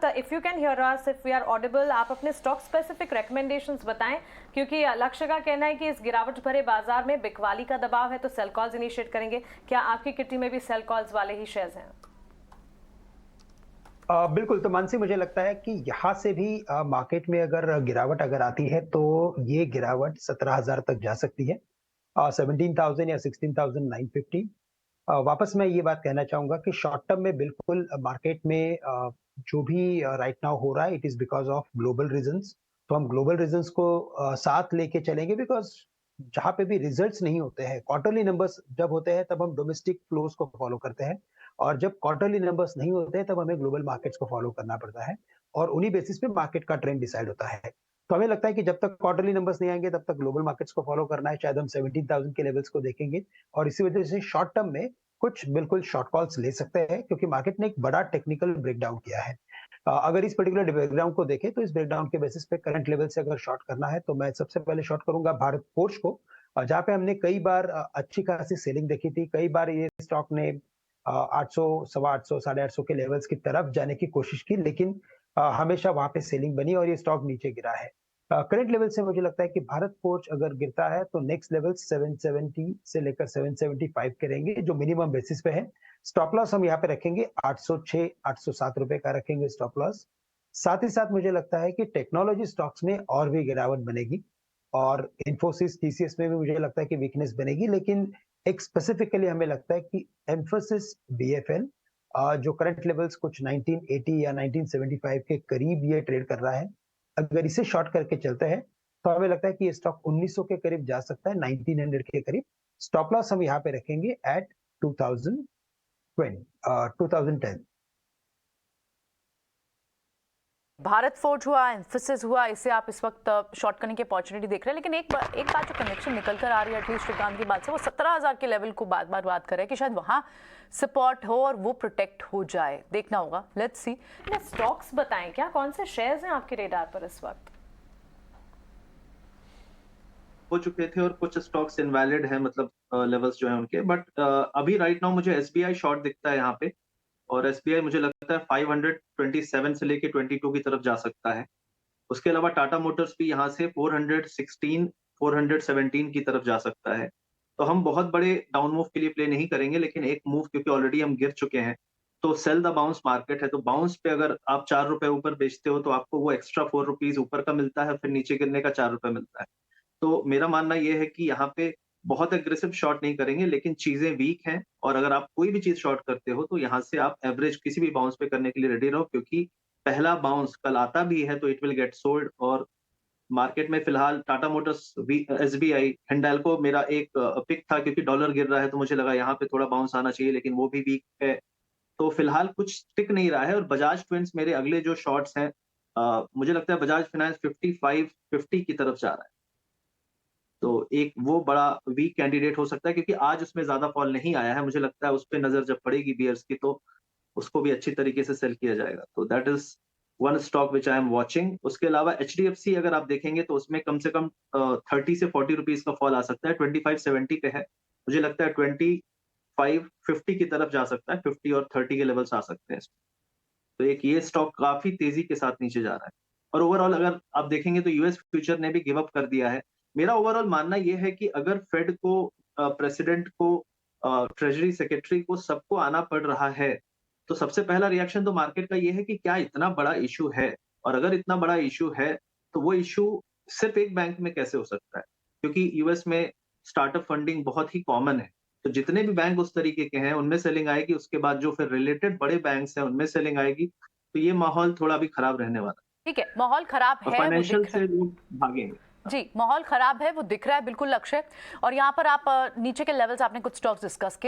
Siddharth, if you can hear us, if we are audible, आप अपने stock specific recommendations बताएं, क्योंकि लक्ष्य का कहना है कि इस गिरावट भरे बाजार में बिकवाली का दबाव है तो सेल कॉल्स इनिशिएट करेंगे। क्या आपकी किटी में भी सेल कॉल्स वाले ही शेयर्स हैं? बिल्कुल, तो मानसी मुझे लगता है कि यहाँ से भी मार्केट में अगर गिरावट अगर आती है तो ये गिरावट 17,000 तक जा सकती है। 17,000 या 16,950। वापस मैं ये बात कहना चाहूँगा कि शॉर्ट टर्म में बिल्कुल मार्केट में जो भी राइट नाउ हो रहा है, it is because of global reasons. तो हम ग्लोबल रीज़न्स को साथ लेके चलेंगे, बिकॉज़ जहाँ पे भी रिज़ल्ट्स नहीं होते हैं, क्वार्टरली नंबर्स जब होते हैं तब हम डोमेस्टिक फ्लोज़ को फ़ॉलो करते हैं, और जब क्वार्टरली नंबर्स नहीं होते हैं तब हमें ग्लोबल मार्केट्स को फ़ॉलो करना पड़ता है, और उन्हीं बेसिस पे मार्केट का ट्रेंड डिसाइड होता है। तो हमें लगता है कि जब तक क्वार्टरली नंबर्स नहीं आएँगे तब तक ग्लोबल मार्केट्स को फ़ॉलो करना है। शायद हम 17,000 के लेवल्स को देखेंगे, और इसी वजह से शॉर्ट टर्म में कुछ बिल्कुल शॉर्ट कॉल्स ले सकते हैं, क्योंकि मार्केट ने एक बड़ा टेक्निकल ब्रेकडाउन किया है। अगर इस पर्टिकुलर ब्रेकडाउन को देखें तो इस ब्रेकडाउन के बेसिस पे करंट लेवल से अगर शॉर्ट करना है तो मैं सबसे पहले शॉर्ट करूंगा भारत फोर्ज को, जहाँ पे हमने कई बार अच्छी खासी सेलिंग देखी थी। कई बार ये स्टॉक ने 800, सवा 800, 850 के लेवल्स की तरफ जाने की कोशिश की, लेकिन हमेशा वहां पे सेलिंग बनी और ये स्टॉक नीचे गिरा है। करंट लेवल से मुझे लगता है कि भारत फोर्ज अगर गिरता है तो नेक्स्ट लेवल 770 से लेकर 775 के रहेंगे, जो मिनिमम बेसिस पे है। स्टॉप लॉस हम यहाँ पे रखेंगे 806, 807 रुपए का रखेंगे स्टॉप लॉस। साथ ही साथ मुझे लगता है कि टेक्नोलॉजी स्टॉक्स में और भी गिरावट बनेगी, और इन्फोसिस, टीसीएस में भी मुझे लगता है कि वीकनेस बनेगी, लेकिन एक स्पेसिफिकली हमें लगता है कि एम्फोसिस बीएफएल, जो करंट लेवल्स कुछ 1980 या 1975 के करीब ये ट्रेड कर रहा है, अगर इसे शॉर्ट करके चलते हैं तो हमें लगता है कि ये स्टॉक 1900 के करीब जा सकता है, 1900 के करीब। स्टॉप लॉस हम यहाँ पे रखेंगे एट 2020, 2010। भारत फोर्ज हुआ, एम्फेसिस हुआ, इसे आप इस वक्त शॉर्ट करने की अपॉर्चुनिटी देख रहे हैं। लेकिन एक बात जो कनेक्शन निकल कर आ रही है एटलीस्ट श्रीकांत की बात से, वो 17,000 के लेवल को बार बार बात कर रहे हैं कि शायद वहां सपोर्ट हो और वो प्रोटेक्ट हो जाए। देखना होगा, लेट्स सी। स्टॉक्स बताएं, क्या कौन से शेयर्स हैं आपके रेडार पर इस वक्त? हो चुके थे और कुछ स्टॉक्स इनवैलिड है, मतलब लेवल्स जो है उनके, बट अभी राइट नाउ मुझे एसबीआई शॉर्ट दिखता है यहाँ पे, और एसबीआई मुझे लगता है 527 से लेके 22 की तरफ जा सकता है। उसके अलावा टाटा मोटर्स भी यहाँ से 416, 417 की तरफ जा सकता है। तो हम बहुत बड़े डाउन मूव के लिए प्ले नहीं करेंगे, लेकिन एक मूव, क्योंकि ऑलरेडी हम गिर चुके हैं, तो सेल द बाउंस मार्केट है। तो बाउंस पे अगर आप 4 रुपए ऊपर बेचते हो तो आपको वो एक्स्ट्रा 4 रुपीज ऊपर का मिलता है, फिर नीचे गिरने का 4 रुपए मिलता है। तो मेरा मानना ये है कि यहाँ पे बहुत एग्रेसिव शॉर्ट नहीं करेंगे, लेकिन चीजें वीक हैं, और अगर आप कोई भी चीज शॉर्ट करते हो तो यहाँ से आप एवरेज किसी भी बाउंस पे करने के लिए रेडी रहो, क्योंकि पहला बाउंस कल आता भी है तो इट विल गेट सोल्ड। और मार्केट में फिलहाल टाटा मोटर्स, एसबीआई, हिंडाल्को मेरा एक पिक था, क्योंकि डॉलर गिर रहा है तो मुझे लगा यहाँ पे थोड़ा बाउंस आना चाहिए, लेकिन वो भी वीक है। तो फिलहाल कुछ टिक नहीं रहा है। और बजाज ट्विंस मेरे अगले जो शॉर्ट्स हैं, मुझे लगता है बजाज फाइनेंस 55, 50 की तरफ जा रहा है। तो एक वो बड़ा वीक कैंडिडेट हो सकता है, क्योंकि आज उसमें ज्यादा फॉल नहीं आया है। मुझे लगता है उस पर नजर जब पड़ेगी बियर्स की तो उसको भी अच्छी तरीके से सेल किया जाएगा। तो that is one stock which I am watching. उसके अलावा एचडीएफसी अगर आप देखेंगे तो उसमें कम से कम 30 से 40 रुपीज का फॉल आ सकता है। 2570 पे है, मुझे लगता है 2550 की तरफ जा सकता है। 50 और 30 के लेवल्स आ सकते हैं। तो एक ये स्टॉक काफी तेजी के साथ नीचे जा रहा है। और ओवरऑल अगर आप देखेंगे तो यूएस फ्यूचर ने भी गिव अप कर दिया है। मेरा ओवरऑल मानना यह है कि अगर फेड को, प्रेसिडेंट को, ट्रेजरी सेक्रेटरी को, सबको आना पड़ रहा है, तो सबसे पहला रिएक्शन तो मार्केट का ये है कि क्या इतना बड़ा इशू है, और अगर इतना बड़ा इशू है तो वो इशू सिर्फ एक बैंक में कैसे हो सकता है, क्योंकि यूएस में स्टार्टअप फंडिंग बहुत ही कॉमन है। तो जितने भी बैंक उस तरीके के हैं उनमें सेलिंग आएगी, उसके बाद जो फिर रिलेटेड बड़े बैंक्स हैं उनमें सेलिंग आएगी। तो ये माहौल थोड़ा भी खराब रहने वाला ठीक है, माहौल खराब है, और है वो फाइनेंशियल दिख रहा से है। लोग भागेंगे। जी, माहौल खराब है वो दिख रहा है बिल्कुल लक्ष्य। और यहाँ पर आप नीचे के लेवल्स, आपने कुछ स्टॉक्स डिस्कस किए।